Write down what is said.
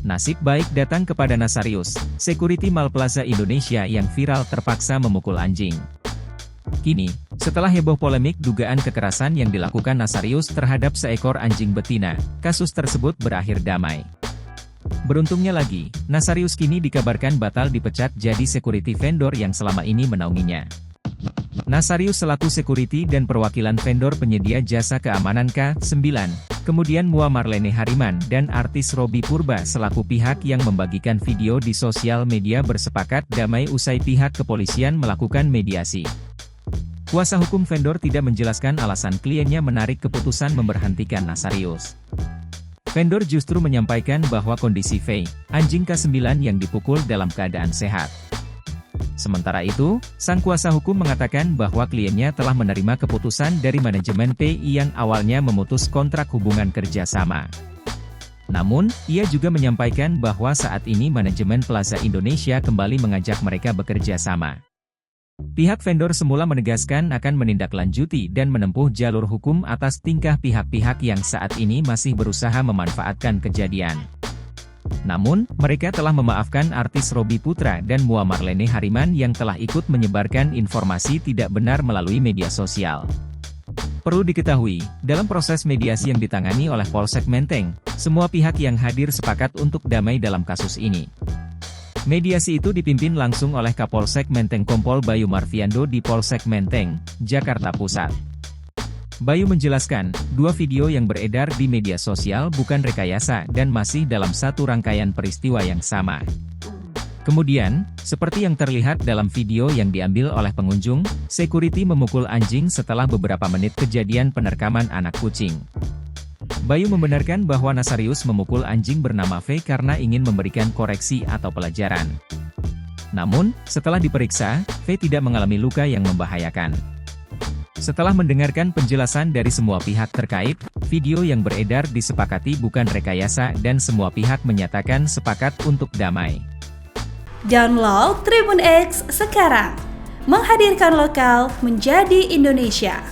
Nasib baik datang kepada Nasarius, security Mall Plaza Indonesia yang viral terpaksa memukul anjing. Kini, setelah heboh polemik dugaan kekerasan yang dilakukan Nasarius terhadap seekor anjing betina, kasus tersebut berakhir damai. Beruntungnya lagi, Nasarius kini dikabarkan batal dipecat jadi security vendor yang selama ini menaunginya. Nasarius selaku security dan perwakilan vendor penyedia jasa keamanan K9, kemudian Mua Marlene Hariman dan artis Robby Purba selaku pihak yang membagikan video di sosial media bersepakat damai usai pihak kepolisian melakukan mediasi. Kuasa hukum vendor tidak menjelaskan alasan kliennya menarik keputusan memberhentikan Nasarius. Vendor justru menyampaikan bahwa kondisi Faye, anjing K9 yang dipukul dalam keadaan sehat. Sementara itu, sang kuasa hukum mengatakan bahwa kliennya telah menerima keputusan dari manajemen PI yang awalnya memutus kontrak hubungan kerjasama. Namun, ia juga menyampaikan bahwa saat ini manajemen Plaza Indonesia kembali mengajak mereka bekerja sama. Pihak vendor semula menegaskan akan menindaklanjuti dan menempuh jalur hukum atas tingkah pihak-pihak yang saat ini masih berusaha memanfaatkan kejadian. Namun, mereka telah memaafkan artis Robby Putra dan Mua Marlene Hariman yang telah ikut menyebarkan informasi tidak benar melalui media sosial. Perlu diketahui, dalam proses mediasi yang ditangani oleh Polsek Menteng, semua pihak yang hadir sepakat untuk damai dalam kasus ini. Mediasi itu dipimpin langsung oleh Kapolsek Menteng Kompol Bayu Marviando di Polsek Menteng, Jakarta Pusat. Bayu menjelaskan, dua video yang beredar di media sosial bukan rekayasa dan masih dalam satu rangkaian peristiwa yang sama. Kemudian, seperti yang terlihat dalam video yang diambil oleh pengunjung, security memukul anjing setelah beberapa menit kejadian penerkaman anak kucing. Bayu membenarkan bahwa Nasarius memukul anjing bernama Faye karena ingin memberikan koreksi atau pelajaran. Namun, setelah diperiksa, Faye tidak mengalami luka yang membahayakan. Setelah mendengarkan penjelasan dari semua pihak terkait, video yang beredar disepakati bukan rekayasa dan semua pihak menyatakan sepakat untuk damai. Download Tribun X sekarang, menghadirkan lokal menjadi Indonesia.